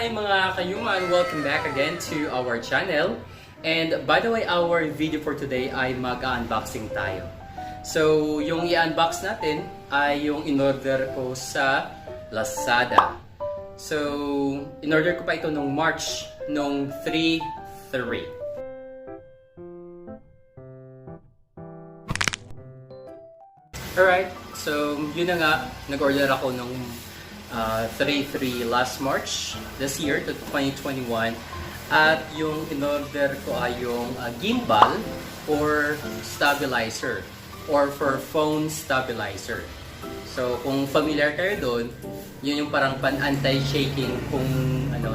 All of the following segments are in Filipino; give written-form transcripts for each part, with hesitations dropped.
Hi mga kayuman! Welcome back again to our channel. And by the way, our video for today ay mag-unboxing tayo. So, yung i-unbox natin ay yung in-order ko sa Lazada. So, in-order ko pa ito nung March, nung 3/3. Alright, so yun na nga, nag-order ako nung 3/3 last March this year, 2021. At yung in-order ko ay yung gimbal or stabilizer or for phone stabilizer. So kung familiar kayo doon, yun yung parang pan-anti-shaking kung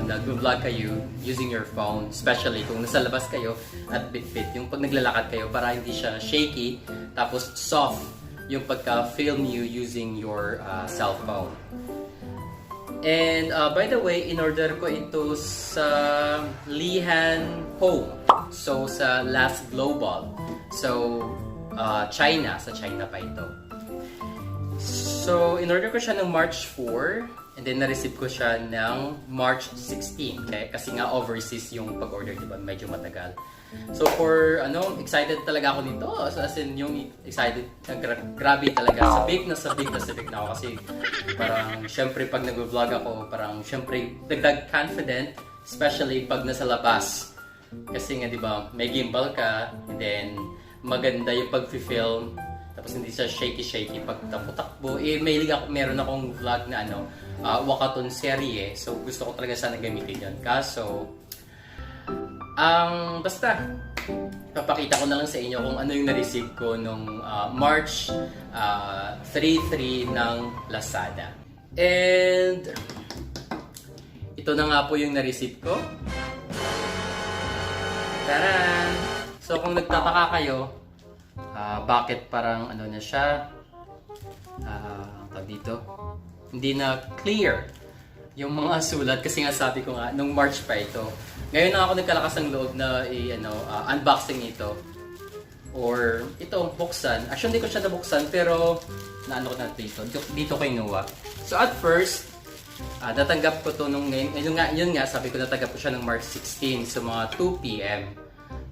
nag-vlog kayo using your phone, especially kung nasa labas kayo at bit-bit. Yung pag naglalakad kayo para hindi siya shaky, tapos soft yung pagka-film you using your cell phone. And by the way, in-order ko ito sa Lihan Home. So sa Last Global. So China, sa China pa ito. So in-order ko siya ng March 4 and then na-receive ko siya ng March 16. Okay? Kasi nga overseas yung pag-order, di ba? Medyo matagal. So for excited talaga ako nito. So, as in yung excited, grabe talaga. Sabik na ako kasi parang syempre pag nag-vlog ako, parang syempre dagdag confident, especially pag nasa labas. Kasi nga 'di ba, may gimbal ka and then maganda yung pag-film, tapos hindi siya shaky pag takbo-takbo. Meron akong vlog na Wakaton serye. So gusto ko talaga sana gamitin 'yon. Kaso basta, papakita ko na lang sa inyo kung ano yung na-receive ko nung March 3/3 ng Lazada. And ito na nga po yung na-receive ko. Taran! So kung nagtataka kayo, bakit parang na siya, dito, hindi na clear yung mga sulat kasi nga sabi ko nga nung March pa ito. Ngayon na ako nagkalakas ng loob na unboxing ito or ito buksan. Actually hindi ko siya nabuksan pero naano ko na dito kay Noah. So at first natanggap ko to nung ngayon, yun nga sabi ko natanggap ko siya ng March 16 so mga 2 PM.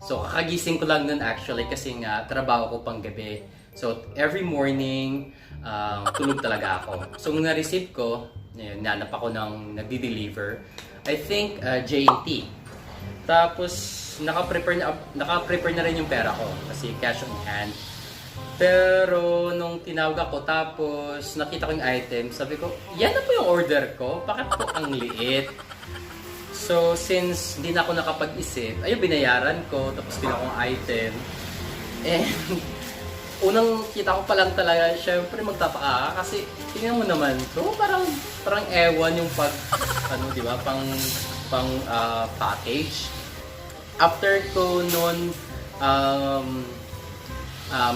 So kakagising ko lang nun actually kasi nga trabaho ko pang gabi. So every morning tulog talaga ako. So nung na-receive ko, nanap ako ng nagdi-deliver. I think J&T. Tapos naka-prepare na rin yung pera ko kasi cash on hand. Pero nung tinawag ako tapos nakita ko yung item, sabi ko, yan na po yung order ko. Bakit po ang liit? So since hindi na ako nakapag-isip, ayun binayaran ko tapos kinuha ko yung item. And unang kita ko pa lang talaga, syempre magtataka kasi tingnan mo naman to, parang ewan yung di ba, pang package. After ko noon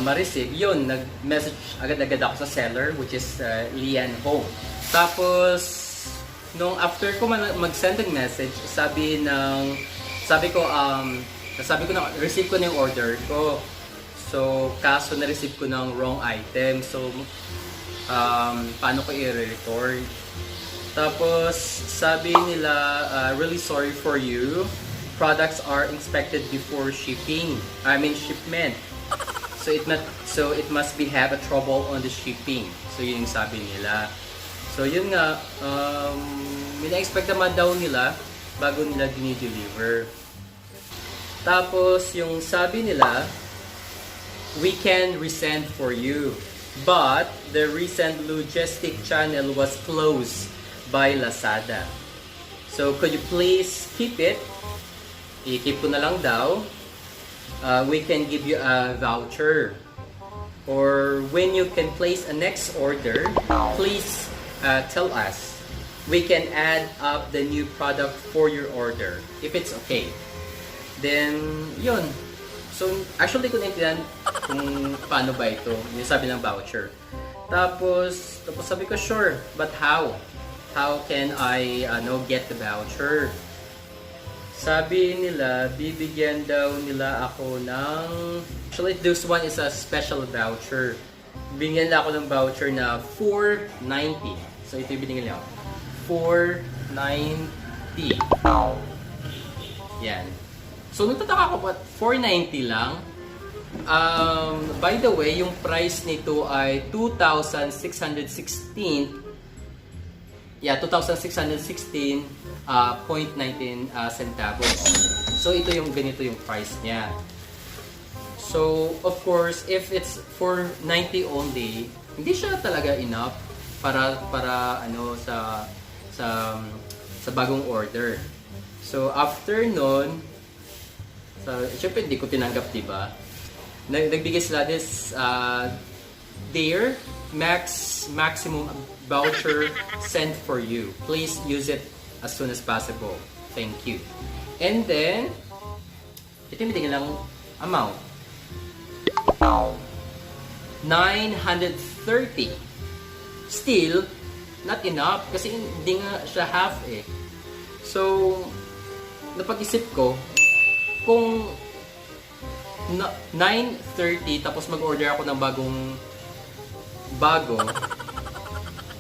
ma-receive, yun, nag-message agad-agad ako sa seller which is Lian Home. Tapos nung after ko mag-send ng message, sabi ko na receive ko na yung order ko. So, kaso na-receive ko ng wrong item. So, paano ko i-record? Tapos, sabi nila, really sorry for you. Products are inspected before shipment. So, it must be have a trouble on the shipping. So, yun yung sabi nila. So, yun nga, mina-expect naman daw nila bago nila dinideliver. Tapos, yung sabi nila, we can resend for you, but the recent logistic channel was closed by Lazada. So could you please keep it? I-keep ko na lang daw. We can give you a voucher. Or when you can place a next order, please tell us. We can add up the new product for your order if it's okay. Then yun. So, actually ko naintindihan kung paano ba ito, yung sabi ng voucher. Tapos sabi ko, sure, but how? How can I get the voucher? Sabi nila, bibigyan daw nila ako ng... Actually, this one is a special voucher. Bigyan nila ako ng voucher na $4.90. So, ito yung binigyan nila ako. $4.90. Yan. So, nagtataka ko ba't 490 lang? By the way, yung price nito ay 2,616. Yeah, 2,616.19 centavos. So, ito yung ganito yung price niya. So, of course, if it's 490 only, hindi siya talaga enough para ano sa bagong order. So, after nun, syempre hindi ko tinanggap, diba? Nagbigay sila this their maximum voucher sent for you. Please use it as soon as possible. Thank you. And then, ito yung binigyan lang amount. 930. Still, not enough kasi hindi nga siya half eh. So, napag-isip ko, kung 9:30 tapos mag-order ako ng bago,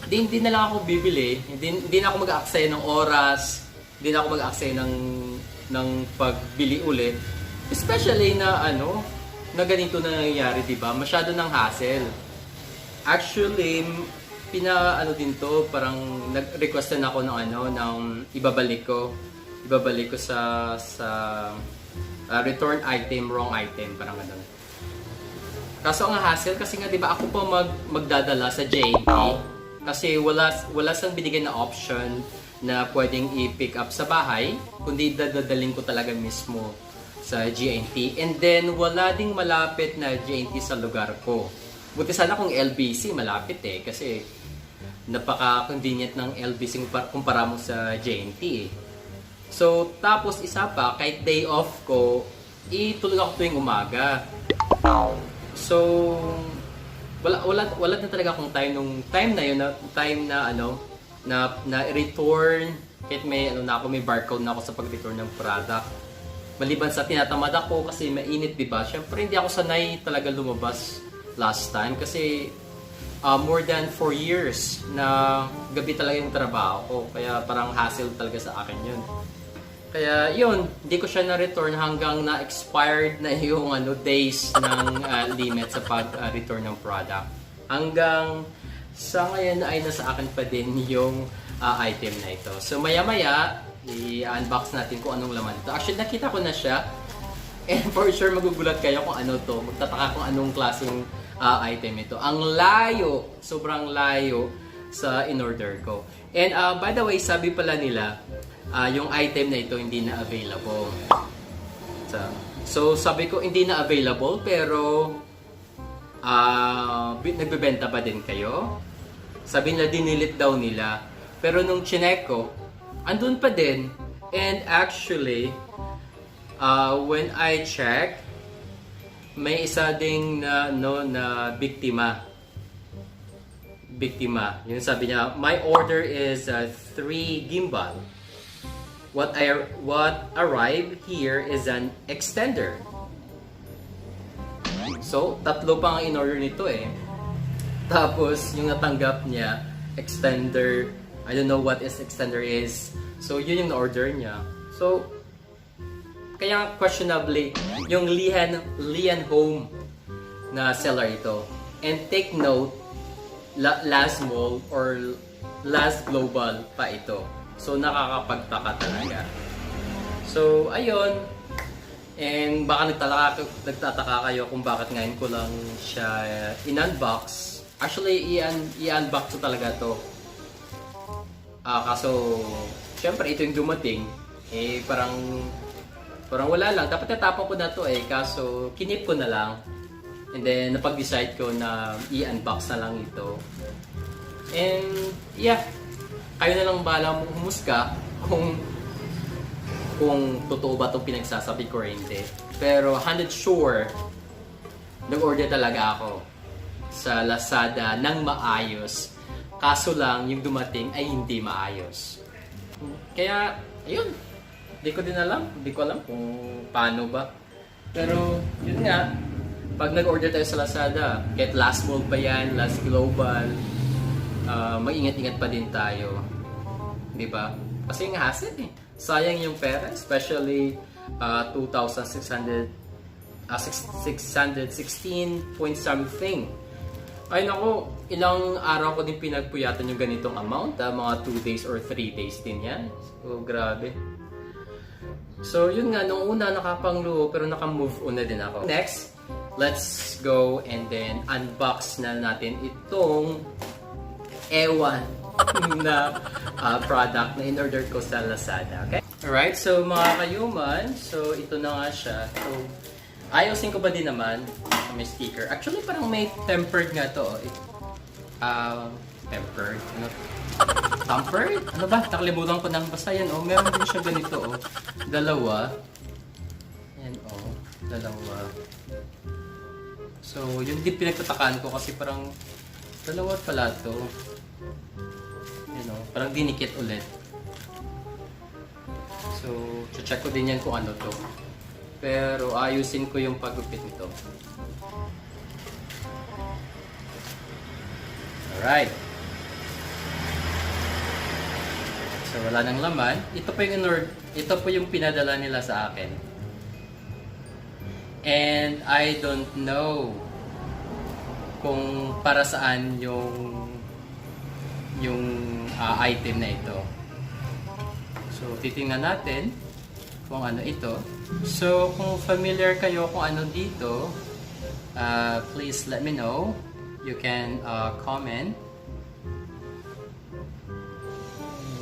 hindi na lang ako bibili, hindi na ako mag-aaksaya ng oras, hindi na ako mag-aaksaya ng pagbili ulit. Especially na na ganito na nangyayari, 'di ba? Masyado ng hassle. Actually, din to, parang nag-requestan ako ng ibabalik ko sa return item, wrong item, parang ganun. Kaso ang hassle kasi nga 'di ba ako pa magdadala sa JNT kasi wala sang binigyan na option na pwedeng i-pick up sa bahay, kundi dadalhin ko talaga mismo sa JNT. And then wala ding malapit na JNT sa lugar ko. Buti sana kung LBC malapit kasi napaka-convenient ng LBC kumpara mo sa JNT eh. So, tapos isa pa, kahit day off ko, itulog ako tuwing umaga. So, wala na talaga akong time na yun, na return, kahit may may barcode na ako sa pag-return ng product. Maliban sa tinatamad ako kasi mainit, diba? Syempre hindi ako sanay talaga lumabas last time kasi more than 4 years na gabi talaga yung trabaho ko. Kaya parang hassle talaga sa akin yun. Kaya yun, hindi ko siya na-return hanggang na-expired na yung days ng limit sa pag-return ng product. Hanggang sa ngayon ay nasa akin pa din yung item na ito. So maya-maya, i-unbox natin kung anong laman ito. Actually, nakita ko na siya. And for sure, magugulat kayo kung ano to. Magtataka kung anong klaseng item ito. Ang layo, sobrang layo sa in-order ko. And by the way, sabi pala nila, yung item na ito hindi na available. So sabi ko hindi na available pero nagbebenta pa din kayo. Sabi nila dinilit daw nila. Pero nung chinek ko, andun pa din. And actually, when I check, may isa ding na biktima. Yun sabi niya, my order is 3 gimbal. What arrived here is an extender. So, 3 pa ang in-order nito eh. Tapos, yung natanggap niya, extender, I don't know what extender is. So, yun yung na-order niya. So, kaya questionably, yung Lian Home na seller ito. And take note, last mall or last global pa ito. So, nakakapagtaka talaga. So, ayun. And baka nagtataka kayo kung bakit ngayon ko lang siya in-unbox. Actually, i-unbox ko talaga to. Kaso, syempre, ito yung dumating. Parang wala lang. Dapat natapon ko na to Kaso, kinip ko na lang. And then, napag-decide ko na i-unbox na lang ito. And, yeah. Kayo na lang bahala mong humusga kung totoo ba itong pinagsasabi ko or hindi. Pero 100 sure, nag-order talaga ako sa Lazada ng maayos. Kaso lang, yung dumating ay hindi maayos. Kaya, ayun. Hindi ko alam kung paano ba. Pero, yun nga. Pag nag-order tayo sa Lazada, kahit last mall pa yan, last global, mag-ingat-ingat pa din tayo. Diba? Kasi yung hassle sayang yung pera, especially 616 point something. Ay nako, ilang araw ko din pinagpuyatan yung ganitong amount, mga 2 days or 3 days din yan. So, grabe. So, yun nga, nung una nakapangluho, pero nakamove on na din ako. Next, let's go and then unbox na natin itong ewan na product na in-order ko sa Lazada. Okay? Alright, so mga kayuman, so ito na nga siya. So, ayusin ko ba din naman may sticker. Actually, parang may tempered nga to. Tempered? Ano? Tempered? Ano ba? Nakalimutan ko nang basta yan. Oh, meron din siya ganito. Oh. Dalawa. Yan, oh. Dalawa. So, yun din pinagtatakaan ko kasi parang dalawa pala to. Yan, oh. Parang dinikit ulit. So, check ko din yan kung ano to. Pero ayusin ko yung paggupit nito. Alright. So wala nang laman. Ito po yung pinadala nila sa akin. And I don't know kung para saan yung item na ito. So titingnan natin kung ano ito. So, kung familiar kayo kung ano dito, please let me know. You can comment.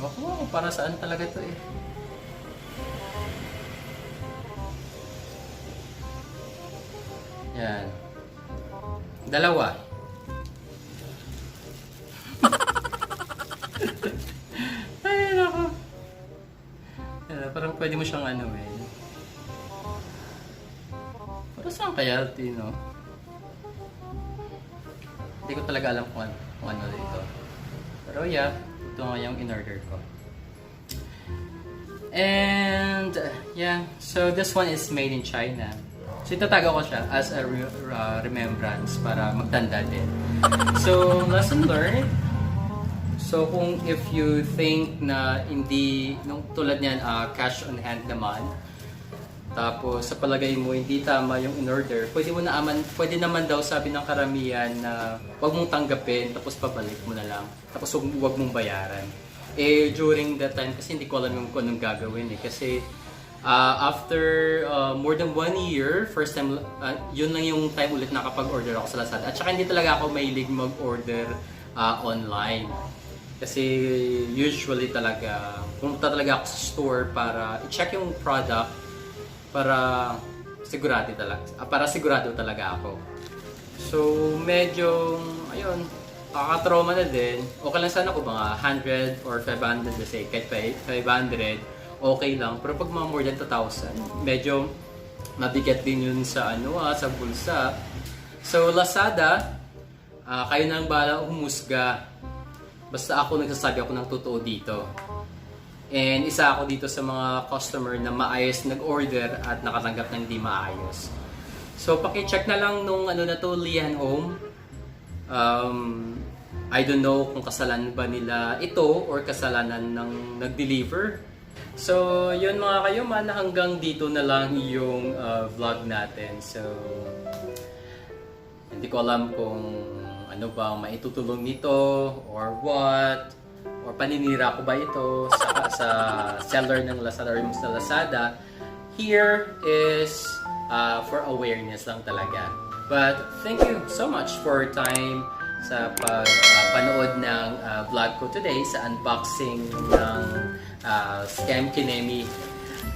Wow, para saan talaga to eh. Yan. Dalawa. Ay, nako. Parang pwede mo siyang ano eh. Para saan kaya Tino? Hindi ko talaga alam kung ano dito. Pero yeah, ito nga yung in-order ko. And yeah, so this one is made in China. So itatago ko siya as a remembrance para magtanda din. So lesson learned. So kung if you think na hindi, nung tulad niyan, cash on hand naman, tapos sa palagay mo hindi tama yung in-order, pwede naman daw sabi ng karamihan na wag mong tanggapin tapos pabalik mo na lang. Tapos wag mong bayaran. Eh during that time kasi hindi ko alam kung anong gagawin eh. Kasi after more than 1 year, first time, yun lang yung time ulit nakapag-order ako sa Lazada. At saka hindi talaga ako mahilig mag-order online. Kasi usually talaga, pumunta talaga ako sa store para i-check yung product para sigurado talaga ako. So medyo, ayun, kakatrauma na din. Okay lang sana kung mga 100 or 500, let's say, kahit 500, okay lang. Pero pag mga more than 2,000, medyo mabigat din yun sa sa bulsa. So Lazada, kayo nang bahala humusga. Basta ako nagsasabi ako ng totoo dito. And isa ako dito sa mga customer na maayos nag-order at nakatanggap ng hindi maayos. So paki-check na lang nung na to, Lian Home. I don't know kung kasalanan ba nila ito or kasalanan ng nag-deliver. So yun mga kayuman, hanggang dito na lang yung vlog natin. So hindi ko alam kung ano ba ang maitutulong nito or what, or paninira ko ba ito sa seller ng Lazada or sa Lazada. Here is for awareness lang talaga. But thank you so much for your time sa panood ng vlog ko today sa unboxing ng Scam Kinemi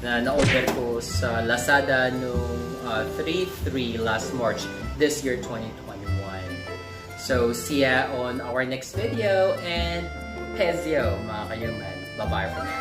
na na-order ko sa Lazada noong 3/3 last March this year 2021. So, see ya on our next video and Pezio, mga kayuman. Bye-bye for now.